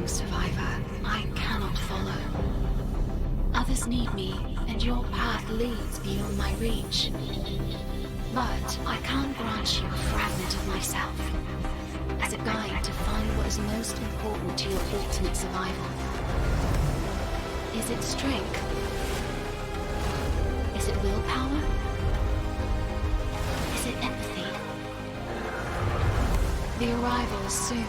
survivor I cannot follow. Others need me, and your path leads beyond my reach. But I can't grant you a fragment of myself as a guide to find what is most important to your ultimate survival. Is it strength? Is it willpower? Is it empathy? The arrival is soon.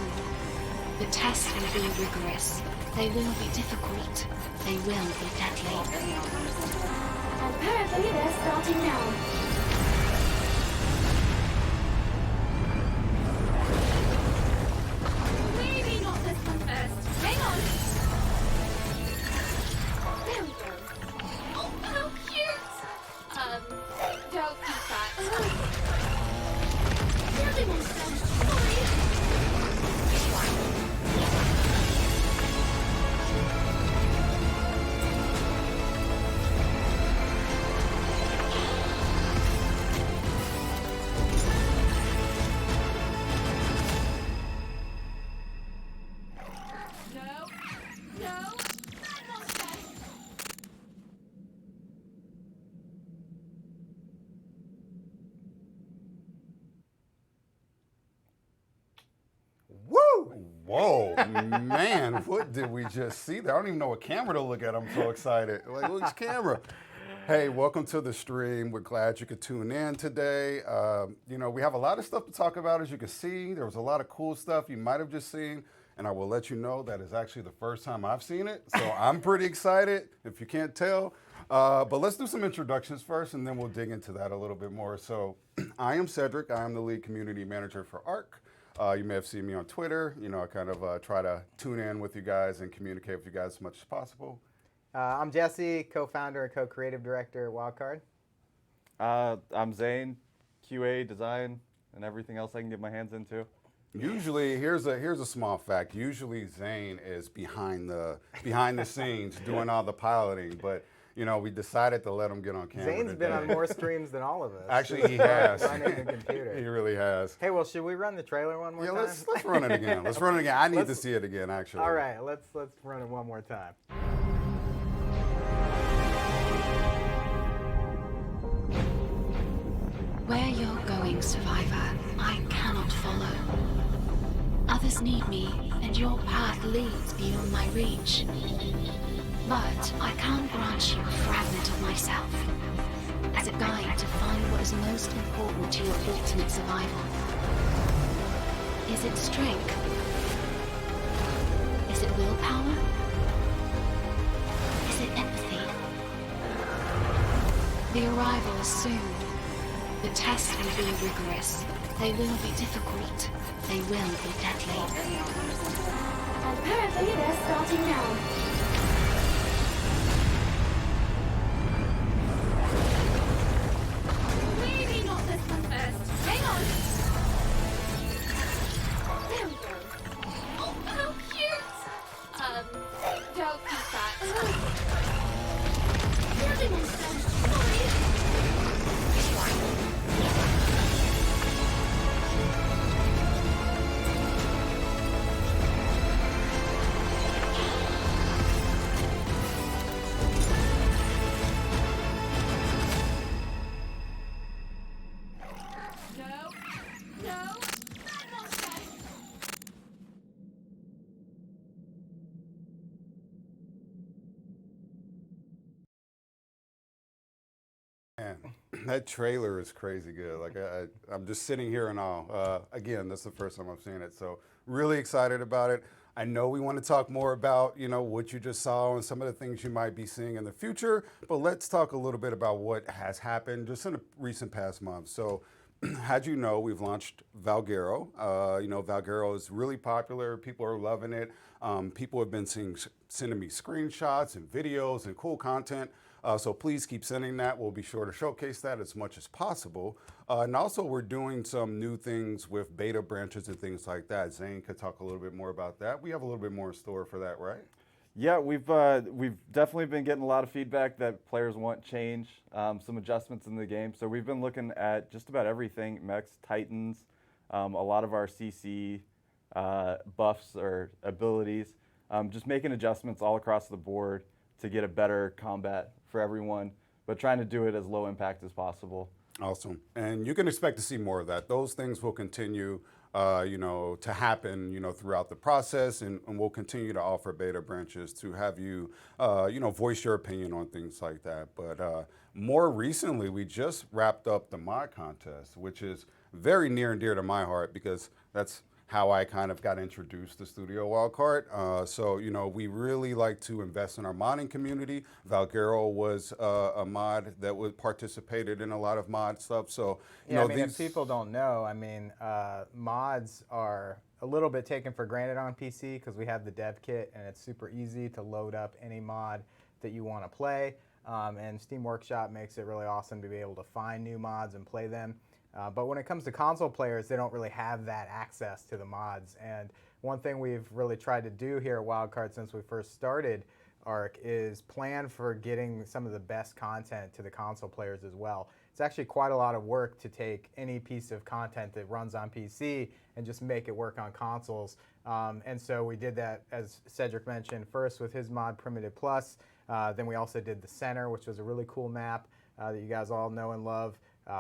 The tests will be rigorous. They will be difficult. They will be deadly. Apparently they're starting now. Maybe not this one first. Hang on. There we go. Oh, how cute! Don't eat that. Building and stuff. Sorry. Whoa, man, what did we just see there? I don't even know what camera to look at. I'm so excited. Like, which camera? Hey, welcome to the stream. We're glad you could tune in today. We have a lot of stuff to talk about, as you can see. There was a lot of cool stuff you might have just seen, and I will let you know that is actually the first time I've seen it, so I'm pretty excited, if you can't tell. But let's do some introductions first, and then we'll dig into that a little bit more. So I am Cedric. I am the lead community manager for ARK. You may have seen me on Twitter. I kind of try to tune in with you guys and communicate with you guys as much as possible. I'm Jessie, co-founder and co-creative director at Wildcard. I'm Zane, QA, design, and everything else I can get my hands into. Usually, here's a small fact. Usually, Zane is behind the scenes doing all the piloting, but we decided to let him get on camera. Zane's been on more streams than all of us. Actually, he has. Running the computer. He really has. Hey, well, should we run the trailer one more time? Yeah, let's run it again. Let's run it again. I need to see it again, actually. All right, let's run it one more time. Where you're going, survivor, I cannot follow. Others need me, and your path leads beyond my reach. But I can't grant you a fragment of myself as a guide to find what is most important to your ultimate survival. Is it strength? Is it willpower? Is it empathy? The arrival is soon. The tests will be rigorous. They will be difficult. They will be deadly. Apparently they're starting now. Maybe not this one first. Hang on. There we go. Oh, how cute! Don't eat that. Building and stuff. Sorry. Man, that trailer is crazy good. Like I'm just sitting here in awe. Again, that's the first time I've seen it, so really excited about it. I know we want to talk more about what you just saw and some of the things you might be seeing in the future, but let's talk a little bit about what has happened just in the recent past month. So, how'd you know we've launched Valguero? Valguero is really popular. People are loving it. People have been sending me screenshots and videos and cool content. So please keep sending that. We'll be sure to showcase that as much as possible. And also we're doing some new things with beta branches and things like that. Zane could talk a little bit more about that. We have a little bit more in store for that, right? Yeah, we've definitely been getting a lot of feedback that players want change, some adjustments in the game. So we've been looking at just about everything, mechs, titans, a lot of our CC buffs or abilities. just making adjustments all across the board to get a better combat for everyone, but trying to do it as low impact as possible. Awesome. And you can expect to see more of that. Those things will continue, to happen, throughout the process, and we'll continue to offer beta branches to have you, voice your opinion on things like that. But more recently, we just wrapped up the mod contest, which is very near and dear to my heart because that's how I kind of got introduced to Studio Wildcard. So, we really like to invest in our modding community. Valguero was a mod that participated in a lot of mod stuff. So, Yeah, if people don't know, mods are a little bit taken for granted on PC because we have the dev kit and it's super easy to load up any mod that you want to play. And Steam Workshop makes it really awesome to be able to find new mods and play them. But when it comes to console players, they don't really have that access to the mods. And one thing we've really tried to do here at Wildcard since we first started ARK is plan for getting some of the best content to the console players as well. It's actually quite a lot of work to take any piece of content that runs on PC and just make it work on consoles. And so we did that, as Cedric mentioned, first with his mod Primitive Plus. Then we also did the Center, which was a really cool map that you guys all know and love.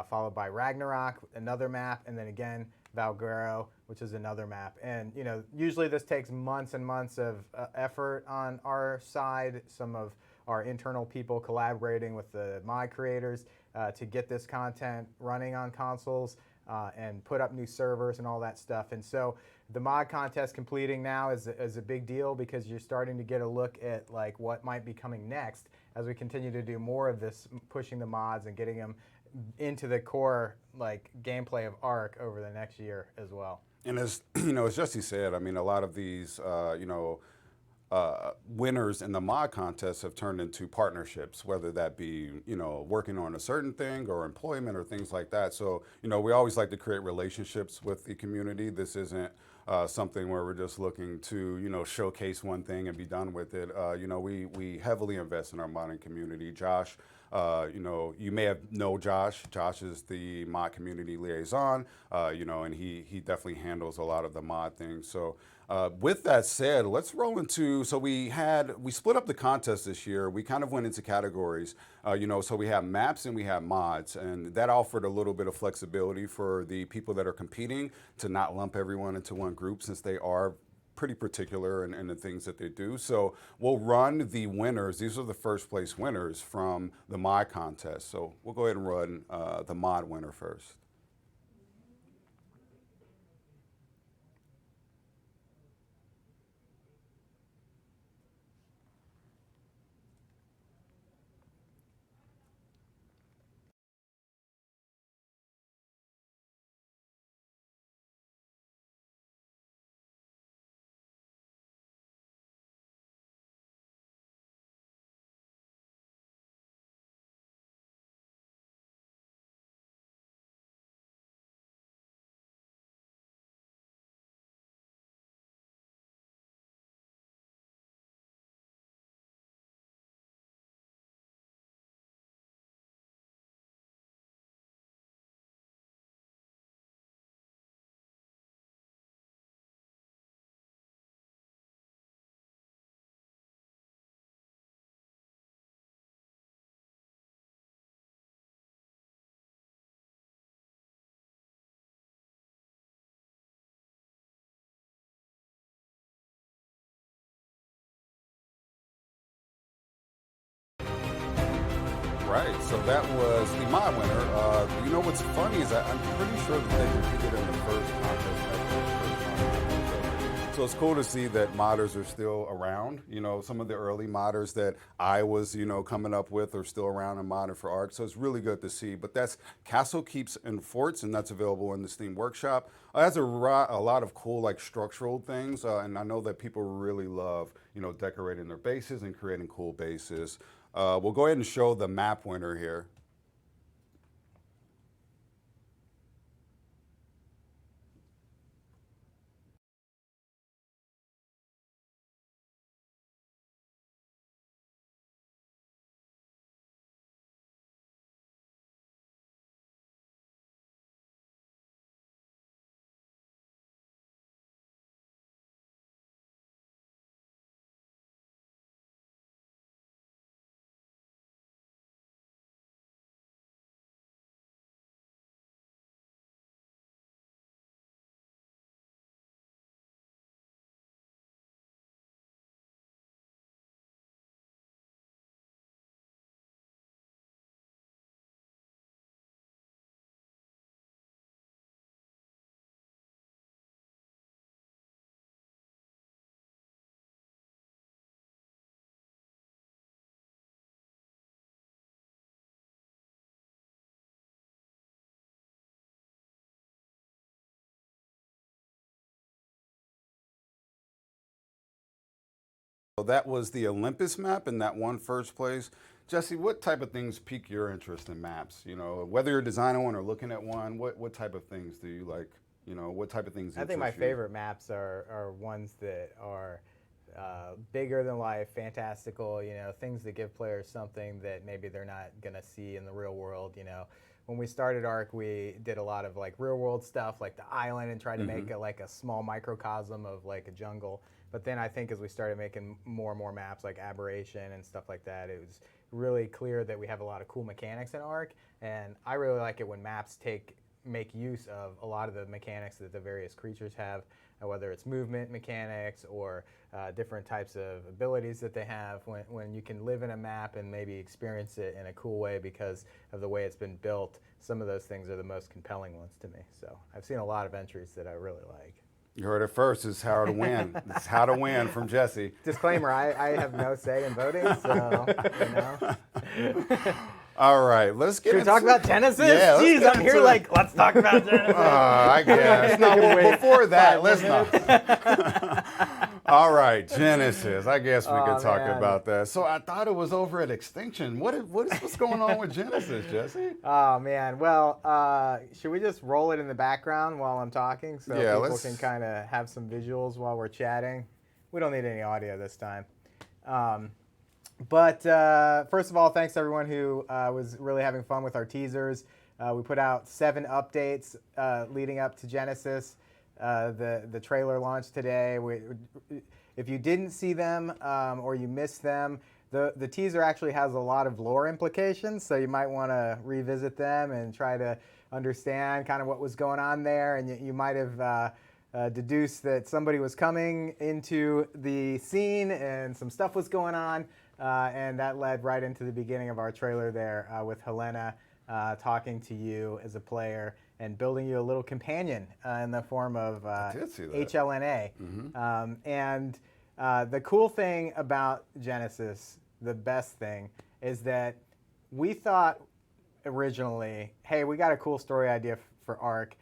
Followed by Ragnarok, another map, and then again Valguero, which is another map. And usually this takes months and months of effort on our side, some of our internal people collaborating with the mod creators to get this content running on consoles and put up new servers and all that stuff. And so the mod contest completing now is a big deal because you're starting to get a look at like what might be coming next as we continue to do more of this, pushing the mods and getting them into the core gameplay of ARK over the next year as well. And as as Jessie said, a lot of these winners in the mod contest have turned into partnerships, whether that be working on a certain thing or employment or things like that. So we always like to create relationships with the community. This isn't something where we're just looking to showcase one thing and be done with it. We heavily invest in our modding community. Josh, you may know Josh. Josh is the mod community liaison, and he definitely handles a lot of the mod things. So with that said, let's roll into, so we split up the contest this year. We kind of went into categories, so we have maps and we have mods, and that offered a little bit of flexibility for the people that are competing to not lump everyone into one group since they are pretty particular in the things that they do. So we'll run the winners. These are the first place winners from the mod contest. So we'll go ahead and run the mod winner first. Right, so that was the mod winner. What's funny is that I'm pretty sure that they competed in the first contest. So it's cool to see that modders are still around. Some of the early modders that I was, coming up with are still around and modding for ARK. So it's really good to see. But that's Castle Keeps and Forts, and that's available in the Steam Workshop. It has a lot of cool, structural things. And I know that people really love, decorating their bases and creating cool bases. We'll go ahead and show the map winner here. So that was the Olympus map, and that won first place. Jessie, what type of things pique your interest in maps? You know, whether you're designing one or looking at one, what type of things do you like? You know, what type of things I interest think my you? favorite maps are ones that are bigger than life, fantastical, you know, things that give players something that maybe they're not going to see in the real world, you know. When we started ARK, we did a lot of like real world stuff like the island and tried to make it like a small microcosm of like a jungle. But then I think as we started making more and more maps like Aberration and stuff like that, it was really clear that we have a lot of cool mechanics in ARK. And I really like it when maps make use of a lot of the mechanics that the various creatures have, whether it's movement mechanics or different types of abilities that they have. When you can live in a map and maybe experience it in a cool way because of the way it's been built, some of those things are the most compelling ones to me. So I've seen a lot of entries that I really like. You heard it first. It's how to win. It's how to win from Jessie. Disclaimer, I have no say in voting, so, you know. All right, let's get Should we talk about Genesis? Yeah, let's Jeez, get I'm here into it. like, let's talk about Genesis. I guess. No, well, before that, let's not. All right, Genesis. I guess we could talk man. about that. So I thought it was over at Extinction. What's going on with Genesis, Jessie? Oh, man. Well, should we just roll it in the background while I'm talking so Yeah, people let's- can kind of have some visuals while we're chatting? We don't need any audio this time. But first of all, thanks to everyone who was really having fun with our teasers. We put out 7 updates leading up to Genesis. The trailer launched today. If you didn't see them or you missed them, the teaser actually has a lot of lore implications, so you might want to revisit them and try to understand kind of what was going on there. And you might have deduced that somebody was coming into the scene and some stuff was going on. And that led right into the beginning of our trailer there with Helena talking to you as a player and building you a little companion in the form of did see that. HLNA. And the cool thing about Genesis, the best thing, is that we thought originally, hey, we got a cool story idea for ARK.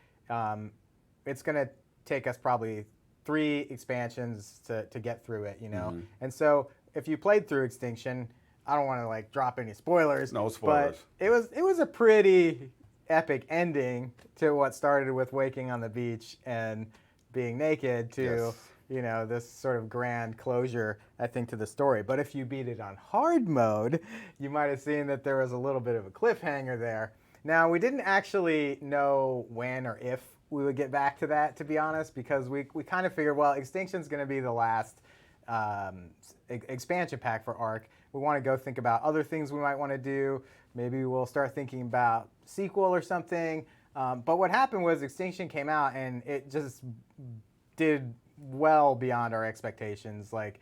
It's going to take us probably 3 expansions to get through it, you know? And so if you played through Extinction, I don't want to like drop any spoilers. No spoilers. But it was a pretty epic ending to what started with waking on the beach and being naked to, Yes. you know, this sort of grand closure, I think, to the story. But if you beat it on hard mode, you might have seen that there was a little bit of a cliffhanger there. Now, we didn't actually know when or if we would get back to that, to be honest, because we kind of figured, well, Extinction's going to be the last expansion pack for ARK. We want to go think about other things we might want to do. Maybe we'll start thinking about sequel or something. But what happened was Extinction came out and it just did well beyond our expectations. Like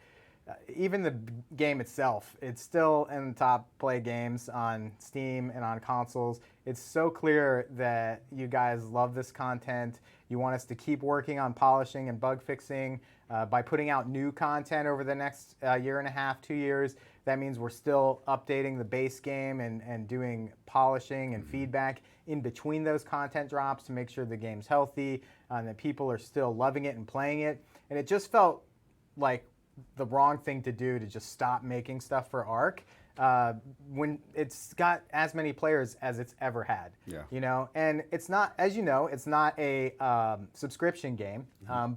even the game itself, it's still in the top play games on Steam and on consoles. It's so clear that you guys love this content. You want us to keep working on polishing and bug fixing by putting out new content over the next year and a half, 2 years. That means we're still updating the base game and doing polishing and feedback in between those content drops to make sure the game's healthy and that people are still loving it and playing it. And it just felt like the wrong thing to do to just stop making stuff for ARK when it's got as many players as it's ever had. Yeah. You know, and it's not, as you know, it's not a subscription game,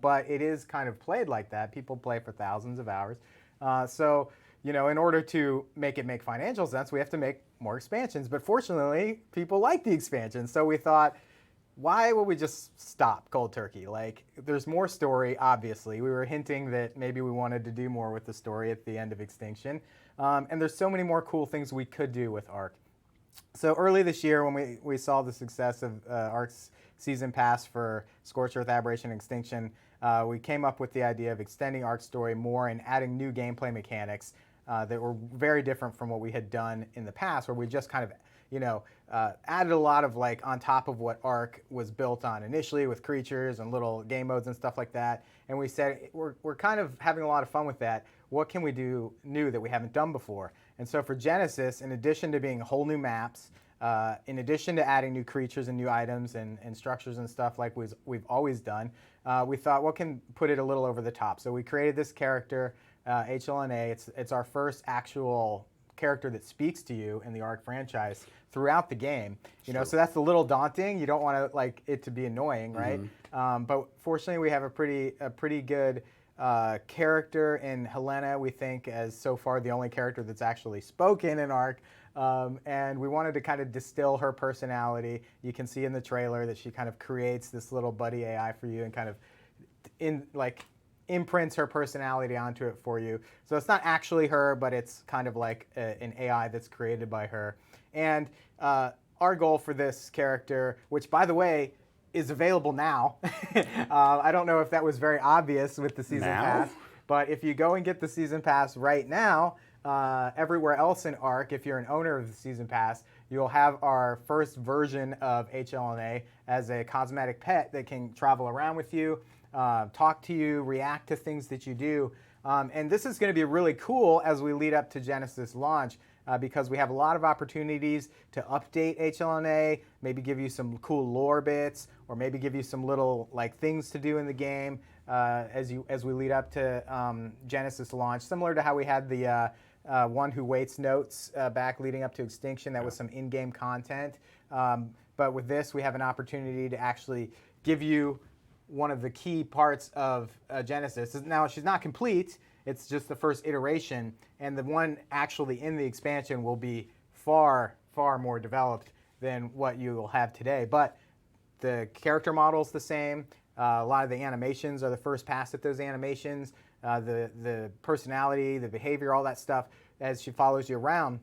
but it is kind of played like that. People play for thousands of hours. So, you know, in order to make it make financial sense, we have to make more expansions. But fortunately, people like the expansions. So we thought, why would we just stop cold turkey? Like, there's more story, obviously. We were hinting that maybe we wanted to do more with the story at the end of Extinction. And there's so many more cool things we could do with ARK. So early this year, when we saw the success of ARK's season pass for Scorched Earth, Aberration, and Extinction, we came up with the idea of extending ARK's story more and adding new gameplay mechanics that were very different from what we had done in the past, where we just kind of, you know, added a lot of like on top of what ARK was built on initially with creatures and little game modes and stuff like that. And we said, we're kind of having a lot of fun with that. What can we do new that we haven't done before? And so for Genesis, in addition to being whole new maps, in addition to adding new creatures and new items and structures and stuff like we've always done, we thought, what can put it a little over the top? So we created this character HLNA. It's our first actual character that speaks to you in the ARK franchise throughout the game. You know, so that's a little daunting. You don't want to like it to be annoying, right? But fortunately, we have a pretty good character in Helena. We think as so far the only character that's actually spoken in ARK. And we wanted to kind of distill her personality. You can see in the trailer that she kind of creates this little buddy AI for you and kind of imprints her personality onto it for you. So it's not actually her, but it's kind of like an AI that's created by her. And our goal for this character, which by the way is available now, I don't know if that was very obvious with the season pass, but if you go and get the season pass right now, everywhere else in ARK, if you're an owner of the season pass, you'll have our first version of HLNA as a cosmetic pet that can travel around with you, talk to you, react to things that you do. And this is going to be really cool as we lead up to Genesis launch because we have a lot of opportunities to update HLNA, maybe give you some cool lore bits, or maybe give you some little like things to do in the game as we lead up to Genesis launch, similar to how we had the One Who Waits notes back leading up to Extinction. That was some in-game content. But with this, we have an opportunity to actually give you one of the key parts of Genesis. Now, she's not complete. It's just the first iteration. And the one actually in the expansion will be far, far more developed than what you will have today. But the character model's the same. A lot of the animations are the first pass at those animations. The personality, the behavior, all that stuff as she follows you around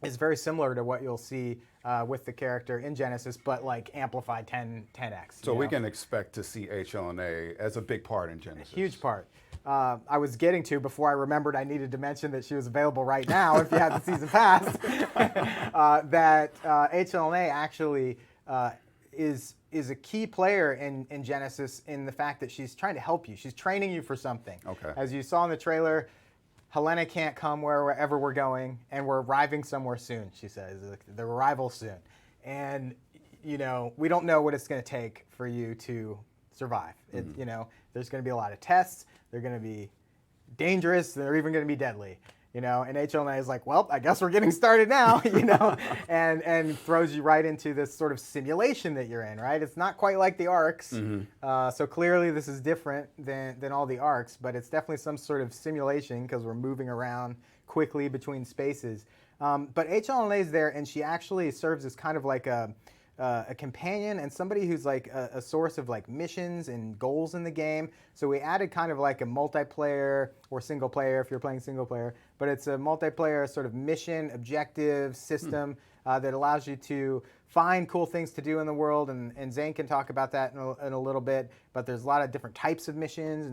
is very similar to what you'll see with the character in Genesis, but like amplified 10x. So we can expect to see HLNA as a big part in Genesis. A huge part. I was getting to before I remembered I needed to mention that she was available right now if you have the season pass. That HLNA actually is a key player in Genesis in the fact that she's trying to help you. She's training you for something. Okay. As you saw in the trailer, Helena can't come wherever we're going, and we're arriving somewhere soon, she says. The arrival soon. And, you know, we don't know what it's going to take for you to survive. You know, there's going to be a lot of tests. They're going to be dangerous. They're even going to be deadly. You know, and HLNA is like, well, I guess we're getting started now, you know, and throws you right into this sort of simulation that you're in, right? It's not quite like the ARKs, so clearly this is different than all the ARKs, but it's definitely some sort of simulation because we're moving around quickly between spaces. But HLNA is there, and she actually serves as kind of like a companion and somebody who's like a source of like missions and goals in the game. So we added kind of like a multiplayer or single player if you're playing single player, but it's a multiplayer sort of mission objective system that allows you to find cool things to do in the world, and Zane can talk about that in a little bit, but there's a lot of different types of missions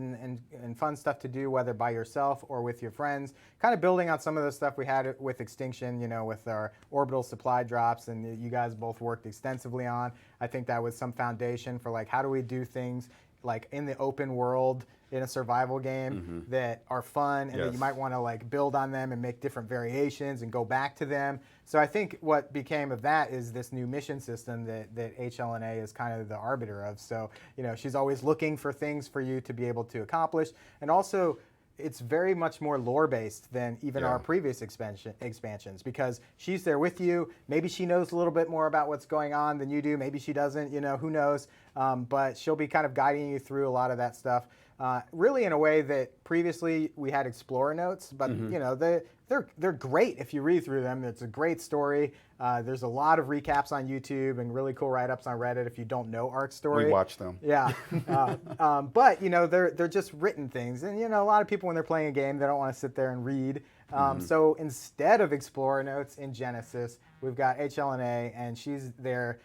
and fun stuff to do, whether by yourself or with your friends, kind of building on some of the stuff we had with Extinction, you know, with our orbital supply drops, and you guys both worked extensively on. I think that was some foundation for like, how do we do things like in the open world in a survival game that are fun and that you might want to like build on them and make different variations and go back to them. So I think what became of that is this new mission system that HLNA is kind of the arbiter of. So, you know, she's always looking for things for you to be able to accomplish. And also, it's very much more lore-based than even our previous expansions because she's there with you. Maybe she knows a little bit more about what's going on than you do. Maybe she doesn't, you know, who knows. But she'll be kind of guiding you through a lot of that stuff. Really in a way that previously we had Explorer notes, but you know, they're great if you read through them. It's a great story. There's a lot of recaps on YouTube and really cool write-ups on Reddit if you don't know ARK's story. We watch them. Yeah. But, you know, they're just written things. And, you know, a lot of people when they're playing a game, they don't want to sit there and read. So instead of Explorer notes in Genesis, we've got HLNA, and she's there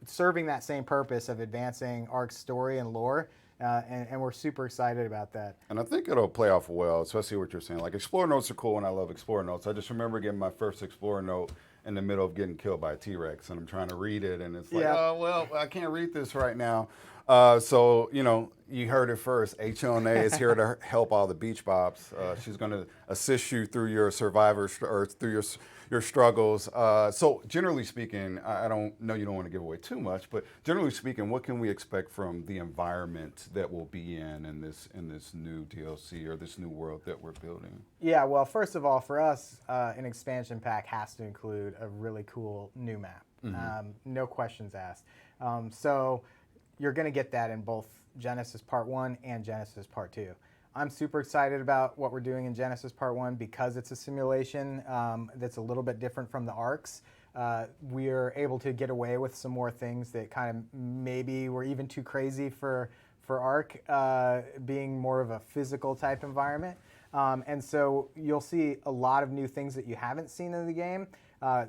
serving that same purpose of advancing ARK's story and lore. And we're super excited about that. And I think it'll play off well, especially what you're saying. Like, Explorer notes are cool, and I love Explorer notes. I just remember getting my first Explorer note in the middle of getting killed by a T-Rex, and I'm trying to read it, and it's like, oh, well, I can't read this right now. So, you know, you heard it first. HONA is here to help all the beach bops. She's going to assist you through your or through your struggles. So generally speaking, I don't know you don't want to give away too much, but generally speaking, what can we expect from the environment that we'll be in this new DLC or this new world that we're building? Yeah, well, first of all, for us, an expansion pack has to include a really cool new map. No questions asked. So you're going to get that in both Genesis Part 1 and Genesis Part 2. I'm super excited about what we're doing in Genesis Part 1 because it's a simulation that's a little bit different from the ARKs. We're able to get away with some more things that kind of maybe were even too crazy for ARK, being more of a physical type environment. And so you'll see a lot of new things that you haven't seen in the game.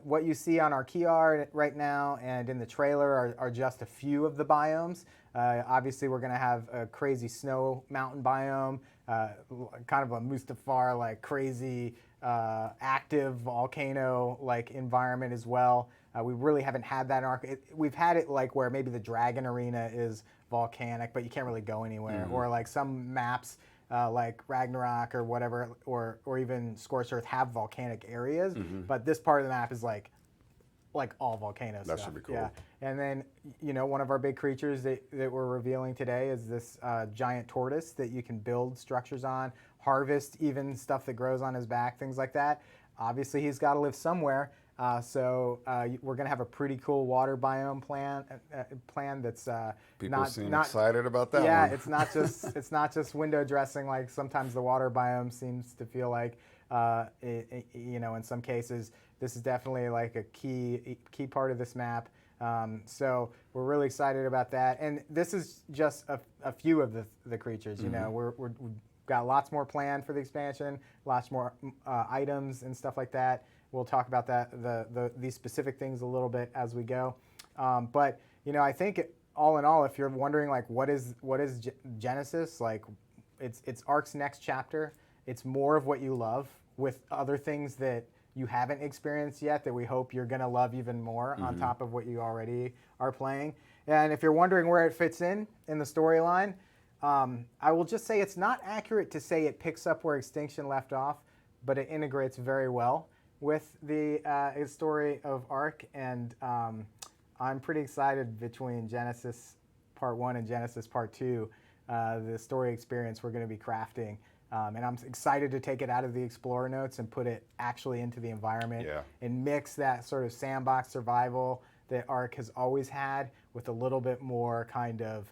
What you see on our key art right now and in the trailer are just a few of the biomes. Obviously, we're going to have a crazy snow mountain biome, kind of a Mustafar like crazy active volcano like environment as well. We really haven't had that in ARK. We've had it like where maybe the Dragon Arena is volcanic, but you can't really go anywhere. Or like some maps like Ragnarok or whatever, or even Scorched Earth have volcanic areas, but this part of the map is like all volcanoes. That stuff. should be cool. Yeah, and then one of our big creatures that we're revealing today is this giant tortoise that you can build structures on, harvest even stuff that grows on his back, things like that. Obviously, he's got to live somewhere. So we're going to have a pretty cool water biome plan that's People seem excited about that. Yeah, one. it's not just window dressing like sometimes the water biome seems to feel like. In some cases, this is definitely like a key part of this map. So we're really excited about that. And this is just a few of the creatures. We've got lots more planned for the expansion, lots more items and stuff like that. We'll talk about that these specific things a little bit as we go. But I think all in all, if you're wondering like what is Genesis, like it's ARK's next chapter. It's more of what you love with other things that you haven't experienced yet that we hope you're going to love even more on top of what you already are playing. And if you're wondering where it fits in the storyline, I will just say it's not accurate to say it picks up where Extinction left off, but it integrates very well with the story of ARK, and I'm pretty excited between Genesis Part 1 and Genesis Part 2, the story experience we're going to be crafting. And I'm excited to take it out of the Explorer notes and put it actually into the environment and mix that sort of sandbox survival that ARK has always had with a little bit more kind of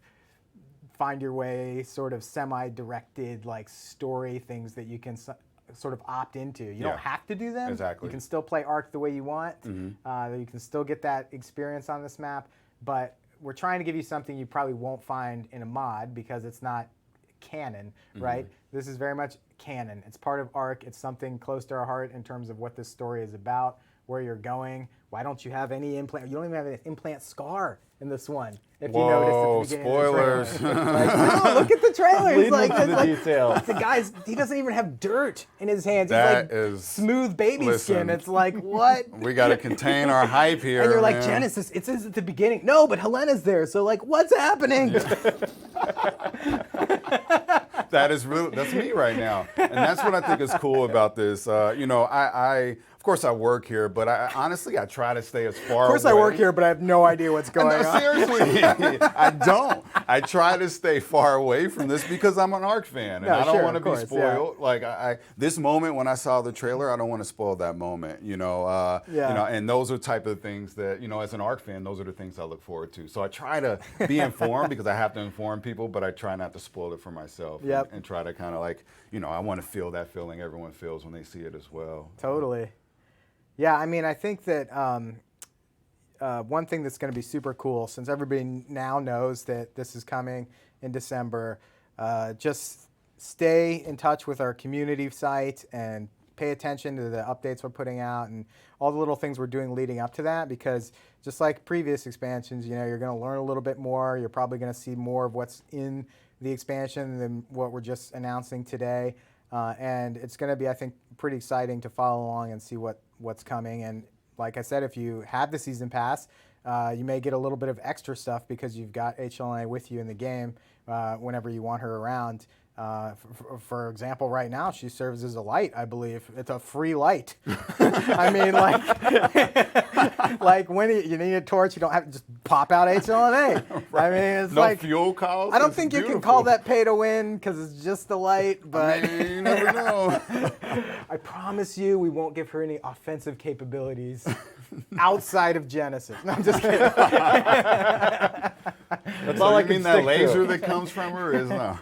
find your way, sort of semi-directed like story things that you can sort of opt into. You don't have to do them. Exactly. You can still play ARK the way you want. You can still get that experience on this map, but we're trying to give you something you probably won't find in a mod because it's not canon, right? This is very much canon. It's part of ARK. It's something close to our heart in terms of what this story is about, where you're going. Why don't you have any implant? You don't even have an implant scar in this one. If you notice at the beginning spoilers. of the trailer. No, look at the trailer. It's like, detail. the guy's, he doesn't even have dirt in his hands. That He's like is- smooth baby listen. skin. It's like, what? We got to contain our hype here. And you're like, man. Genesis, it says at the beginning. No, but Helena's there. So like, what's happening? That's me right now, and that's what I think is cool about this. I of course I work here, but honestly I try to stay as far. Of course, away. I work here, but I have no idea what's going No, on. seriously, I don't. I try to stay far away from this because I'm an ARK fan, and No, I don't sure, want to of be course, spoiled. Like this moment when I saw the trailer, I don't want to spoil that moment. And those are type of things that as an ARK fan, those are the things I look forward to. So I try to be informed because I have to inform people, but I try not to spoil it for myself. Yep. And try to kind of I want to feel that feeling everyone feels when they see it as well. Totally. Yeah, I mean, I think that one thing that's going to be super cool, since everybody now knows that this is coming in December, just stay in touch with our community site and pay attention to the updates we're putting out and all the little things we're doing leading up to that, because just like previous expansions, you're going to learn a little bit more. You're probably going to see more of what's in the expansion than what we're just announcing today. And it's going to be, I think, pretty exciting to follow along and see what's coming. And like I said, if you have the season pass, you may get a little bit of extra stuff because you've got HLNA with you in the game whenever you want her around. For example, right now she serves as a light, I believe. It's a free light. I mean, like when you need a torch, you don't have to just pop out HLNA. I mean, it's no like fuel cost. I don't It's think you beautiful. can call that pay to win because it's just a light. But I mean, you never know. I promise you, we won't give her any offensive capabilities outside of Genesis. No, I'm just kidding. That's So all I you can mean that stick laser to. that comes from her is no.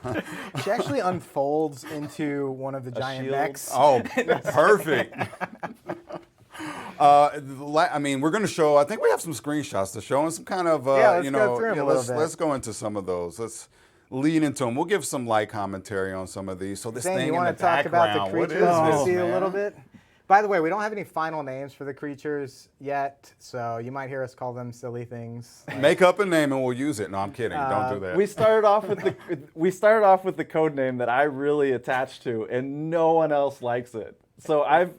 She actually unfolds into one of the giant shield? mechs. Oh, perfect. I mean, we're going to show. I think we have some screenshots to show and some kind of, let's go through 'em a little bit. let's go into some of those. Let's lead into them. We'll give some light commentary on some of these. So this Zane, thing you in want the to talk about background, the what creatures is we this, see a man? little bit? By the way, we don't have any final names for the creatures yet, so you might hear us call them silly things. Make up a name and we'll use it. No, I'm kidding. Don't do that. We started off with the code name that I really attached to, and no one else likes it. So I've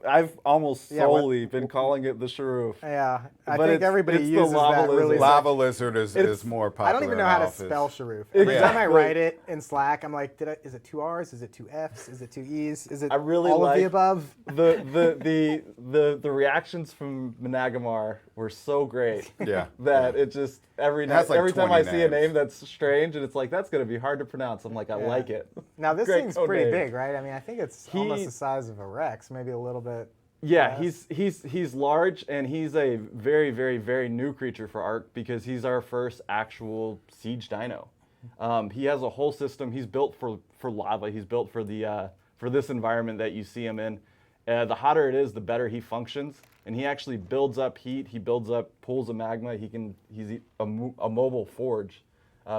almost Yeah, what- solely been calling it the Sharoof. Yeah, I But think it's- everybody it's the uses lava that really. lizard. Lava lizard is It's- more popular. I don't even know in how to office. spell Sharoof. Every time I Exactly. write it in Slack, I'm like, is it 2 R's? Is it 2 F's? Is it 2 E's? Is it I really all of the like above? the reactions from Managamar were so great. Yeah. That it just every has like every time I 20 see a names. name that's strange and it's like that's gonna be hard to pronounce. I'm like I like it. Now this Great thing's code pretty name. big, right? I mean, I think it's almost the size of a Rex, maybe a little bit. Yeah, Yes. he's large and he's a very, very, very new creature for ARK because he's our first actual siege dino. He has a whole system. He's built for lava. He's built for the for this environment that you see him in. The hotter it is, the better he functions. And he actually builds up heat. He builds up pools of magma. He's a mobile forge,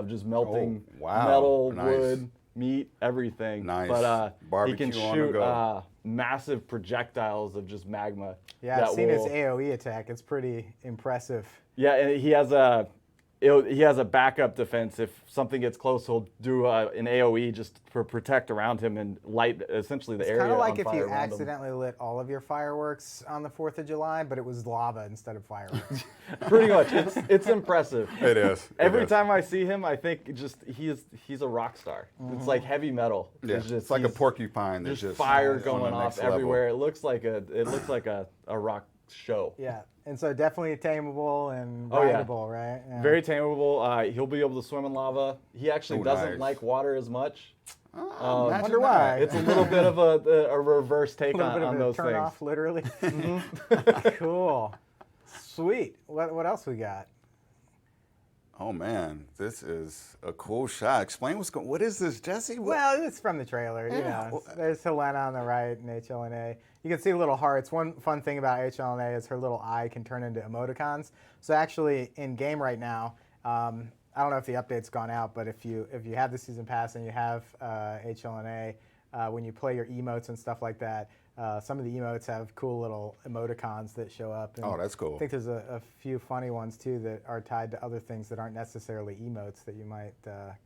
just melting Oh, wow. metal, Nice. wood, meat, everything. Nice. But he Barbecue can on the shoot go. massive projectiles of just magma. Yeah, I've that seen his will- AOE attack. It's pretty impressive. Yeah, and he has a backup defense. If something gets close, he'll do an AOE just to protect around him and light essentially the It's area kind of like on if fire you around him. accidentally lit all of your fireworks on the 4th of July, but it was lava instead of fireworks. Pretty much, it's impressive. It is. Every time I see him, I think just he's a rock star. It's like heavy metal. Yeah, It's like a he's- porcupine. There's That's just fire on the going next off level. everywhere. It looks like a rock show. Yeah, and so definitely tameable and Oh, yeah. rideable, right? Yeah. Very tameable. He'll be able to swim in lava. He actually Oh, doesn't nice. like water as much. Imagine wonder that. why. It's a little bit of a reverse take a little bit on of those a turn things. off, literally. Cool. Sweet. What else we got? Oh man, this is a cool shot. Explain what's going. What is this, Jesse? What? Well, it's from the trailer. You Yeah. know, there's Helena on the right and HLNA. You can see little hearts. One fun thing about HLNA is her little eye can turn into emoticons. So actually, in game right now, I don't know if the update's gone out, but if you have the season pass and you have HLNA, when you play your emotes and stuff like that, some of the emotes have cool little emoticons that show up. And Oh, that's cool. I think there's a few funny ones too that are tied to other things that aren't necessarily emotes that you might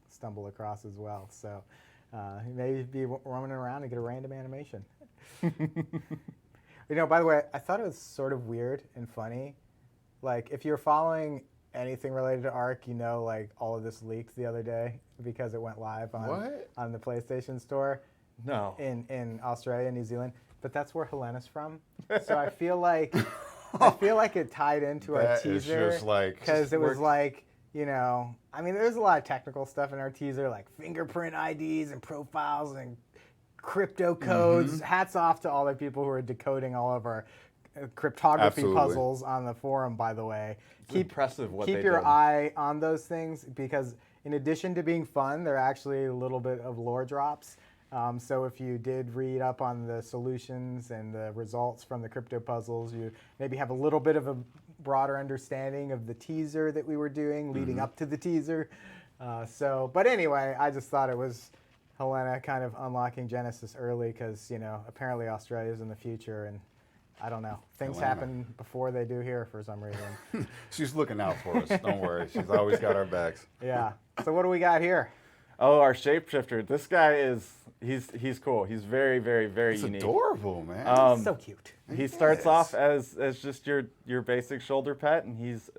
stumble across as well. So you may be roaming around and get a random animation. You know, by the way, I thought it was sort of weird and funny. Like, if you're following anything related to ARK, you know, like, all of this leaked the other day because it went live on the PlayStation Store No. in Australia and New Zealand. But that's where Helena's from. So I feel like it tied into our That is teaser just like- because it was like, you know, I mean, there's a lot of technical stuff in our teaser, like fingerprint IDs and profiles and crypto codes. Mm-hmm. Hats off to all the people who are decoding all of our cryptography Absolutely. puzzles on the forum, by the way. It's impressive what Keep they your did. eye on those things because in addition to being fun, they're actually a little bit of lore drops. So if you did read up on the solutions and the results from the crypto puzzles, you maybe have a little bit of a broader understanding of the teaser that we were doing leading up to the teaser. But anyway, I just thought it was Helena kind of unlocking Genesis early because, you know, apparently Australia's in the future and I don't know. Things Helena. happen before they do here for some reason. She's looking out for us. Don't worry. She's always got our backs. Yeah. So what do we got here? Oh, our Shapeshifter. This guy he's cool. He's very, very, very It's unique. adorable, man. So cute. He starts Yes. off as just your basic shoulder pet, and he's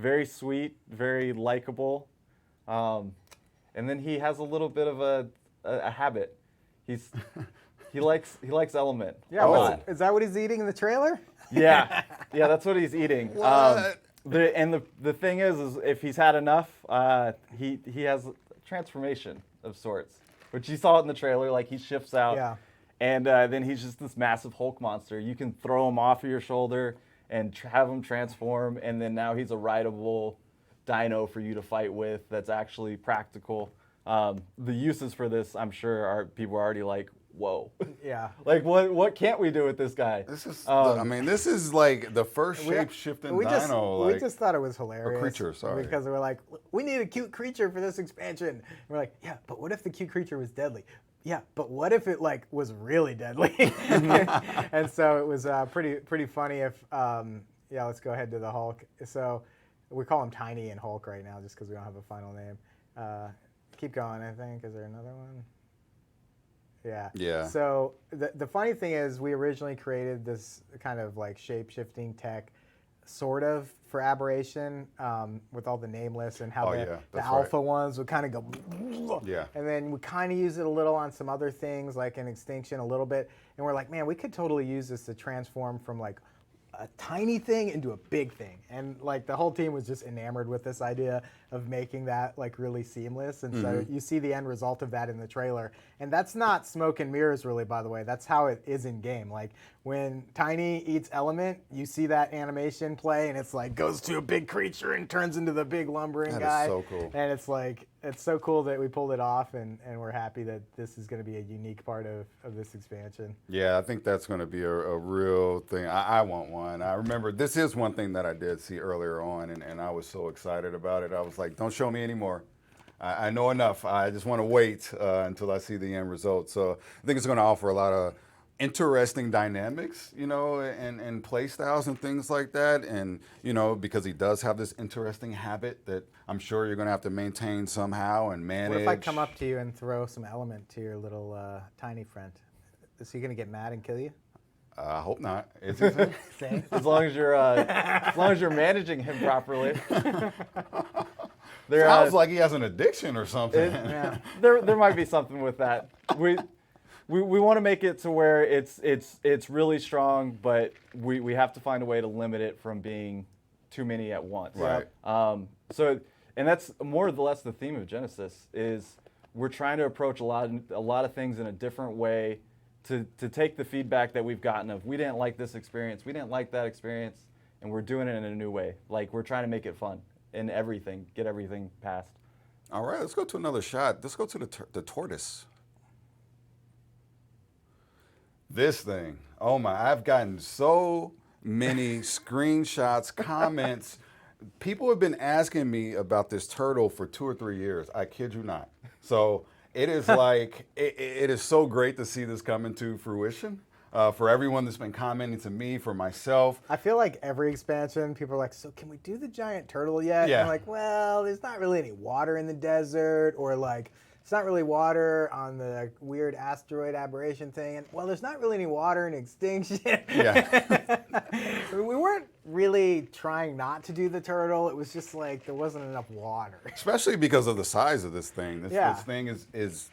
very sweet, very likable. And then he has a little bit of a habit. He likes element. Yeah, is that what he's eating in the trailer? Yeah, that's what he's eating. What? The thing is if he's had enough, he has a transformation of sorts, which you saw it in the trailer. Like he shifts out, Yeah. and then he's just this massive Hulk monster. You can throw him off of your shoulder and have him transform, and then now he's a rideable dino for you to fight with. That's actually practical. The uses for this, I'm sure, people are already like, whoa. Yeah. Like what can't we do with this guy? This is, I mean, this is like the first shape-shifting dino. We just thought it was hilarious. creature, sorry. Because we were like, we need a cute creature for this expansion. And we're like, yeah, but what if the cute creature was deadly? Yeah, but what if it like was really deadly? And so it was pretty funny. If let's go ahead to the Hulk. So we call him Tiny and Hulk right now, just because we don't have a final name. Keep going. I think is there another one? Yeah. Yeah. So the funny thing is, we originally created this kind of like shape-shifting tech, sort of for Aberration, with all the nameless and how the alpha ones would kind of go. Yeah. And then we kind of use it a little on some other things, like in Extinction a little bit. And we're like, man, we could totally use this to transform from like a tiny thing into a big thing. And like the whole team was just enamored with this idea of making that like really seamless. And so you see the end result of that in the trailer. And that's not smoke and mirrors really, by the way. That's how it is in game. Like when Tiny eats Element, you see that animation play and it's like goes to a big creature and turns into the big lumbering guy. That is so cool. And it's like, it's so cool that we pulled it off, and we're happy that this is going to be a unique part of this expansion. Yeah, I think that's going to be a real thing. I want one. I remember this is one thing that I did see earlier on, and I was so excited about it. I was like, don't show me anymore. I know enough. I just want to wait until I see the end result. So I think it's going to offer a lot of interesting dynamics, and play styles and things like that. And, because he does have this interesting habit that I'm sure you're going to have to maintain somehow and manage. What if I come up to you and throw some Element to your little Tiny friend? Is he going to get mad and kill you? I hope not. Is he? Same. As long as you're managing him properly. Sounds like he has an addiction or something. There might be something with that. We want to make it to where it's really strong, but we have to find a way to limit it from being too many at once. Right. And that's more or less the theme of Genesis is we're trying to approach a lot of things in a different way to take the feedback that we've gotten of we didn't like this experience, we didn't like that experience, and we're doing it in a new way. Like we're trying to make it fun in everything, get everything passed. All right, let's go to another shot. Let's go to the tortoise. This thing, oh my, I've gotten so many screenshots, comments. People have been asking me about this turtle for 2 or 3 years. I kid you not. So it is like, it is so great to see this coming to fruition. For everyone that's been commenting to me, for myself. I feel like every expansion, people are like, so can we do the giant turtle yet? Yeah. And I'm like, well, there's not really any water in the desert, or like, it's not really water on the weird asteroid aberration thing. And well, there's not really any water in Extinction. Yeah. We weren't really trying not to do the turtle. It was just like there wasn't enough water. Especially because of the size of this thing. This thing is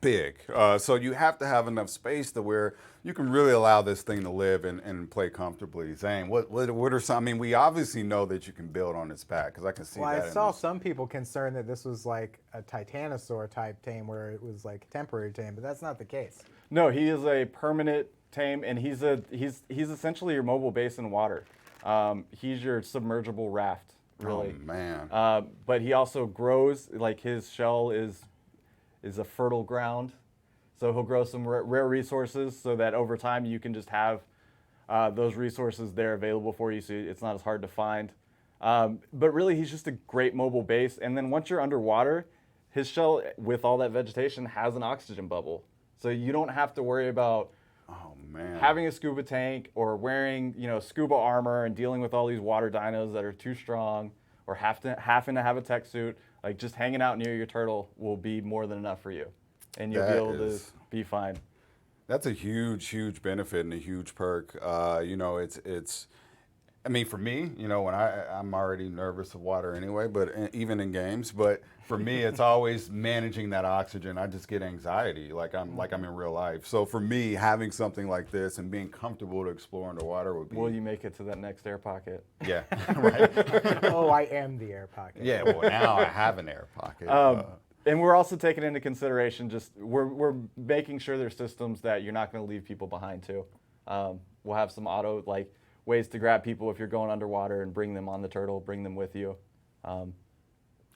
big. So you have to have enough space to where you can really allow this thing to live and play comfortably. Zane, what are some? I mean, we obviously know that you can build on its back because I can see that. Well, I saw some people concerned that this was like a titanosaur type tame where it was like temporary tame, but that's not the case. No, he is a permanent tame, and he's essentially your mobile base in water. He's your submergible raft, really. Oh man. But he also grows. Like his shell is a fertile ground. So he'll grow some rare resources so that over time you can just have those resources there available for you so it's not as hard to find. But really he's just a great mobile base. And then once you're underwater, his shell with all that vegetation has an oxygen bubble. So you don't have to worry about having a scuba tank or wearing scuba armor and dealing with all these water dinos that are too strong or having to have a tech suit. Like just hanging out near your turtle will be more than enough for you, and you'll be able to be fine. That's a huge benefit and a huge perk. It's I mean, for me, you know, when I'm already nervous of water anyway, but even in games, but for me, it's always managing that oxygen. I just get anxiety, like I'm in real life. So for me, having something like this and being comfortable to explore underwater would be. Will you make it to that next air pocket? Yeah, right. Oh, I am the air pocket. Yeah, well, now I have an air pocket. And we're also taking into consideration we're making sure there's systems that you're not going to leave people behind too. We'll have some auto ways to grab people if you're going underwater and bring them on the turtle, bring them with you.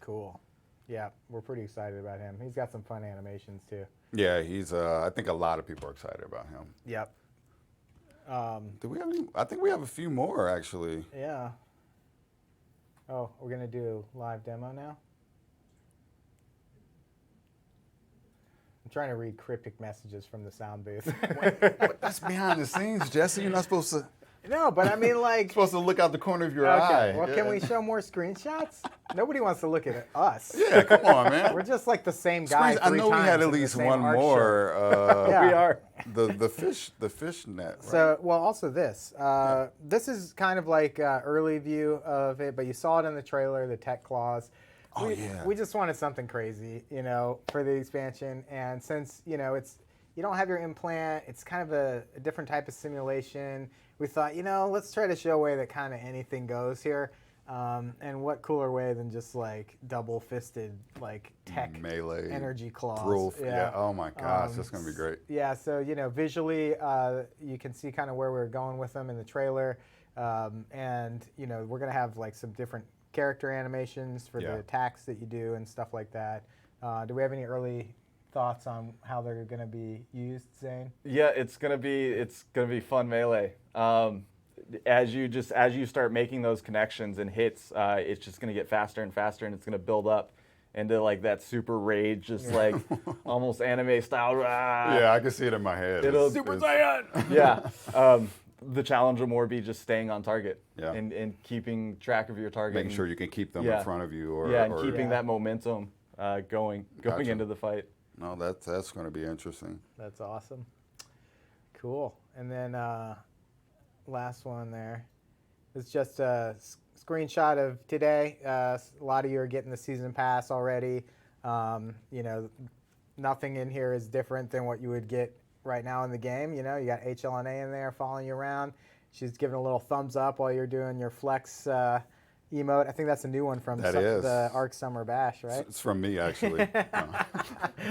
Cool. Yeah, we're pretty excited about him. He's got some fun animations too. Yeah, he's. I think a lot of people are excited about him. Yep. Do we have any? I think we have a few more actually. Yeah. Oh, we're gonna do a live demo now. I'm trying to read cryptic messages from the sound booth. That's behind the scenes, Jesse. You're not supposed to. No, but I mean, like. Supposed to look out the corner of your Okay, eye. well, Yeah. can we show more screenshots? Nobody wants to look at us. Yeah, come on, man. We're just like the same guy. I know we had at least one more. Yeah. We are. The fish net. Right? So, well, also this. This is kind of like early view of it, but you saw it in the trailer, the tech claws. Oh, yeah. We just wanted something crazy, you know, for the expansion. And since, you know, you don't have your implant, it's kind of a different type of simulation. We thought, you know, let's try to show a way that kind of anything goes here. And what cooler way than just like double-fisted, like tech melee energy claws. Rule. Yeah. Oh my gosh, that's gonna be great. Yeah. So you know, visually, you can see kind of where we're going with them in the trailer, and you know, we're gonna have like some different character animations for the attacks that you do and stuff like that. Do we have any early thoughts on how they're gonna be used, Zane? Yeah, it's gonna be fun melee. As you start making those connections and hits, it's just gonna get faster and faster, and it's gonna build up into like that super rage, just like almost anime style. Yeah, I can see it in my head. Super Saiyan. Yeah. The challenge will more be just staying on target and keeping track of your target. Making sure you can keep them in front of you. And keeping that momentum going into the fight. No, that's going to be interesting. That's awesome. Cool. And then last one there is just a screenshot of today. A lot of you are getting the season pass already. You know, nothing in here is different than what you would get right now in the game. You know, you got HLNA in there following you around. She's giving a little thumbs up while you're doing your flex emote. I think that's a new one from the ARK Summer Bash, right? It's from me, actually.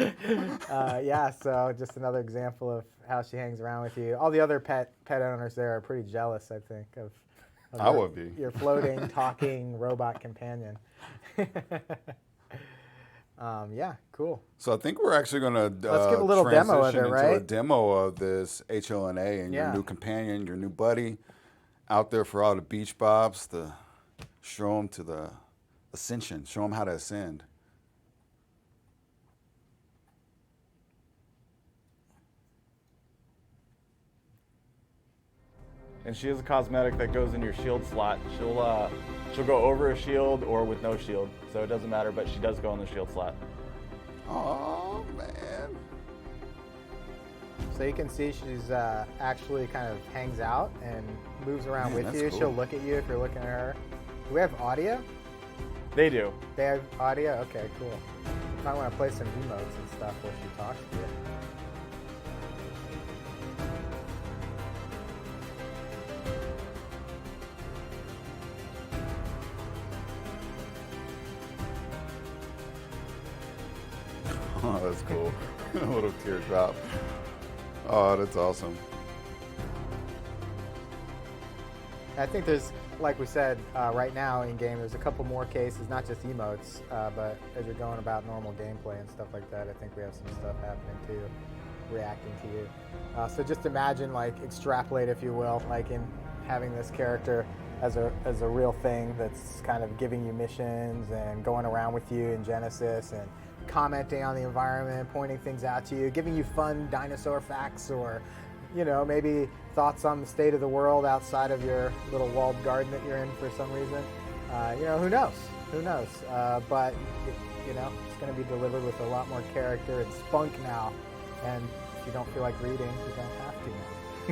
Yeah, so just another example of how she hangs around with you. All the other pet owners there are pretty jealous, I think, of I would be. Your floating, talking robot companion. Yeah, cool. So I think we're actually going to let's give a little demo of it, right? A demo of this HLNA and your new companion, your new buddy, out there for all the beach bobs. Show them to the ascension. Show them how to ascend. And she has a cosmetic that goes in your shield slot. She'll go over a shield or with no shield, so it doesn't matter, but she does go in the shield slot. Oh, man. So you can see she's actually kind of hangs out and moves around with you. Cool. She'll look at you if you're looking at her. Do we have audio? They do. They have audio? Okay, cool. You might want to play some emotes and stuff while she talks to you. Oh, that's cool. A little teardrop. Oh, that's awesome. I think there's, like we said, right now in game, there's a couple more cases, not just emotes, but as you're going about normal gameplay and stuff like that, I think we have some stuff happening too, reacting to you. So just imagine, like, extrapolate, if you will, like in having this character as a real thing that's kind of giving you missions and going around with you in Genesis and commenting on the environment, pointing things out to you, giving you fun dinosaur facts, or you know, maybe thoughts on the state of the world outside of your little walled garden that you're in for some reason. You know, who knows? Who knows? But you know, it's going to be delivered with a lot more character and spunk now. And if you don't feel like reading, you don't have to.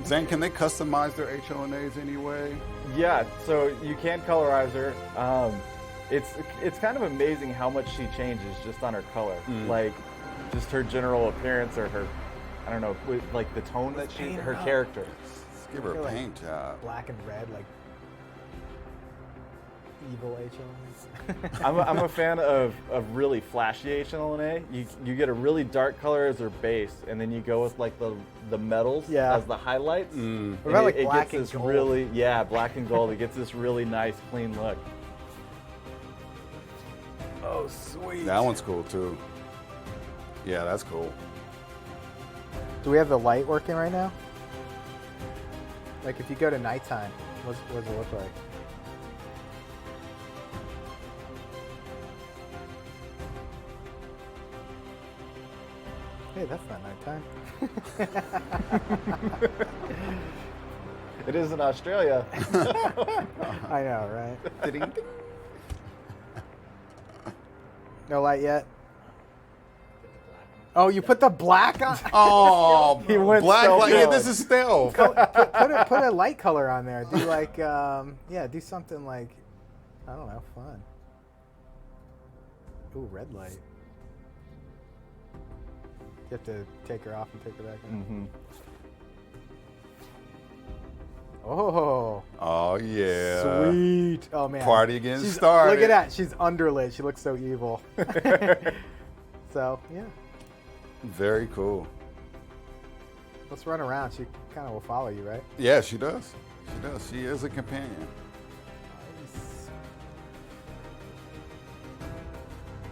Zane, can they customize their HLNAs anyway? Yeah, so you can colorize her. It's kind of amazing how much she changes just on her color. Like, just her general appearance or her, I don't know, like the tone that she, her character. Let's give her a paint job. Black and red, like evil HLNA. I'm a fan of really flashy HLNA. You get a really dark color as her base, and then you go with like the metals as the highlights. What about like black gets and this gold? black and gold. It gets this really nice, clean look. Oh, sweet. That one's cool too. Yeah, that's cool. Do we have the light working right now? Like if you go to nighttime, what does it look like? Hey, that's not nighttime. It is in Australia. I know, right? No light yet? Oh, you put the black on? Oh, He went black. so Yeah, good. this is stealth. put a light color on there. Do like, do something like, I don't know, fun. Ooh, red light. You have to take her off and take her back in. Oh. Oh yeah. Sweet. Oh man. Party again She's- started. Look at that. She's underlit. She looks so evil. So yeah. Very cool. Let's run around. She kind of will follow you, right? Yeah, she does. She does. She is a companion. Nice.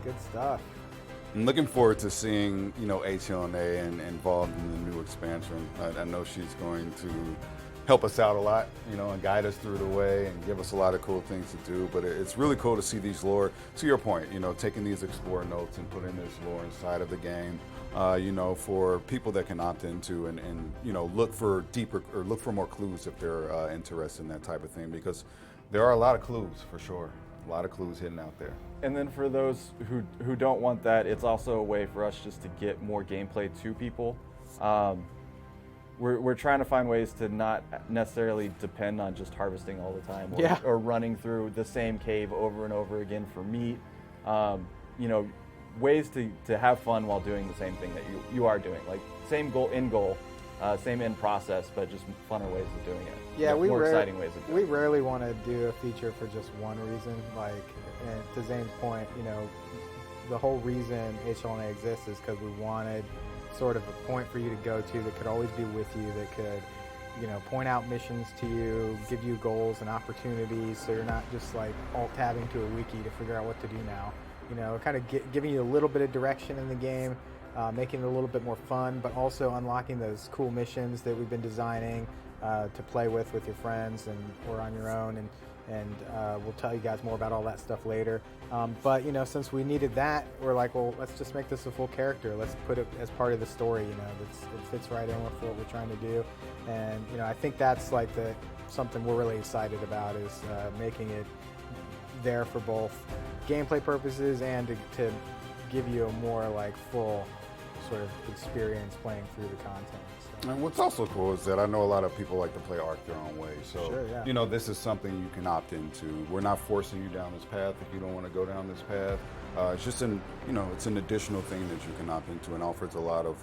Good stuff. I'm looking forward to seeing, HLNA and involved in the new expansion. I know she's going to help us out a lot, and guide us through the way and give us a lot of cool things to do. But it's really cool to see these lore, to your point, taking these Explorer notes and putting this lore inside of the game, for people that can opt into and look for deeper or look for more clues if they're interested in that type of thing, because there are a lot of clues for sure. A lot of clues hidden out there. And then for those who don't want that, it's also a way for us just to get more gameplay to people. We're trying to find ways to not necessarily depend on just harvesting all the time or running through the same cave over and over again for meat. Ways to have fun while doing the same thing that you are doing. Like same end goal, same end process, but just funner ways of doing it. Yeah, more exciting ways of doing we it. rarely want to do a feature for just one reason. Like, and to Zane's point, the whole reason HLNA exists is because we wanted sort of a point for you to go to that could always be with you, that could, point out missions to you, give you goals and opportunities, so you're not just like alt-tabbing to a wiki to figure out what to do now. Kind of giving you a little bit of direction in the game, making it a little bit more fun, but also unlocking those cool missions that we've been designing to play with your friends or on your own, and we'll tell you guys more about all that stuff later. But since we needed that, we're like, well, let's just make this a full character. Let's put it as part of the story. It fits right in with what we're trying to do, and I think that's like something we're really excited about is making it there for both gameplay purposes and to give you a more like full sort of experience playing through the content. So. And what's also cool is that I know a lot of people like to play ARK their own way. So, Sure, yeah. This is something you can opt into. We're not forcing you down this path if you don't want to go down this path. It's just it's an additional thing that you can opt into and offers a lot of,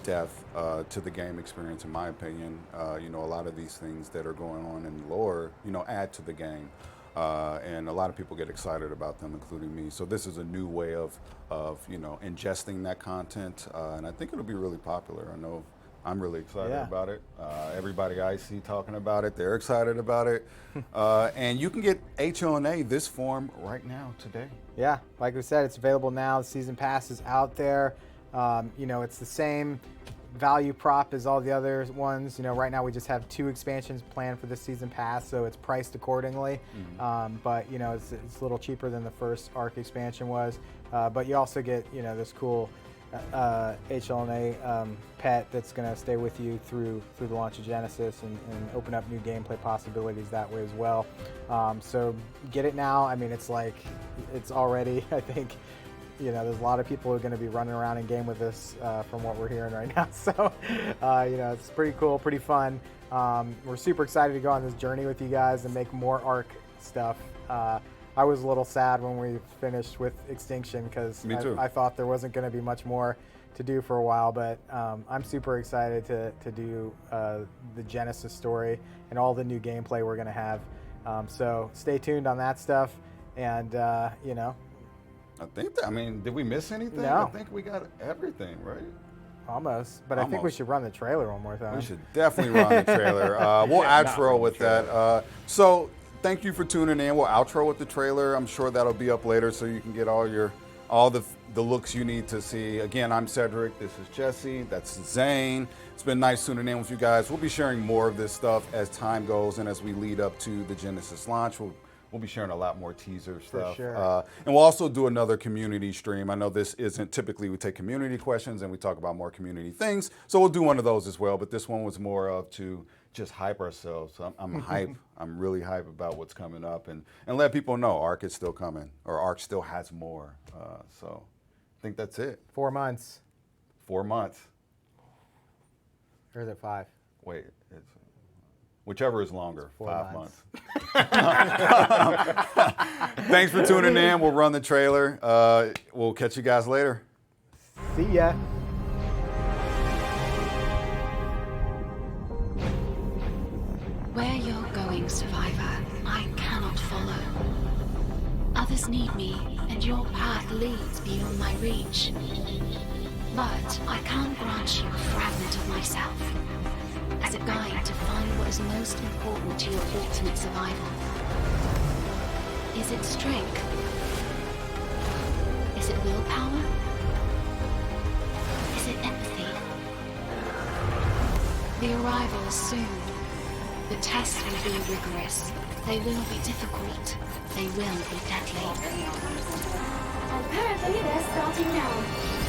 depth to the game experience, in my opinion. A lot of these things that are going on in lore, add to the game. And a lot of people get excited about them, including me. So this is a new way of ingesting that content, and I think it'll be really popular. I know I'm really excited about it. Everybody I see talking about it, they're excited about it. And you can get HLNA this form right now, today. Yeah, like we said, it's available now. The season pass is out there. It's the same value prop as all the other ones. Right now we just have 2 expansions planned for the season pass, so it's priced accordingly. But it's a little cheaper than the first ARK expansion was. But you also get this cool HLNA pet that's going to stay with you through the launch of Genesis and open up new gameplay possibilities that way as well. So get it now. I mean, it's already, I think, you know, there's a lot of people who are going to be running around in game with us from what we're hearing right now. So, you know, it's pretty cool, pretty fun. We're super excited to go on this journey with you guys and make more ARK stuff. I was a little sad when we finished with Extinction because I thought there wasn't going to be much more to do for a while, but I'm super excited to do the Genesis story and all the new gameplay we're going to have. So stay tuned on that stuff, and you know. I mean, did we miss anything? No. I think we got everything, right? Almost, but I think we should run the trailer one more time. We should definitely run the trailer. We'll outro with that. So thank you for tuning in. We'll outro with the trailer. I'm sure that'll be up later, so you can get all the looks you need to see. Again, I'm Cedric. This is Jessie. That's Zane. It's been nice tuning in with you guys. We'll be sharing more of this stuff as time goes and as we lead up to the Genesis launch. We'll be sharing a lot more teaser stuff. For sure. And we'll also do another community stream. I know this isn't typically, we take community questions and we talk about more community things. So we'll do one of those as well. But this one was more of to just hype ourselves. I'm hype. I'm really hype about what's coming up and let people know ARK is still coming, or ARK still has more. So I think that's it. 4 months. 4 months. Or is it 5? Wait, it's whichever is longer. 5 months. Thanks for tuning in. We'll run the trailer. We'll catch you guys later. See ya. Where you're going, survivor, I cannot follow. Others need me, and your path leads beyond my reach. But I can grant you a fragment of myself, as a guide to find what is most important to your ultimate survival. Is it strength? Is it willpower? Is it empathy? The arrival is soon. The tests will be rigorous. They will be difficult. They will be deadly. Apparently they're starting now.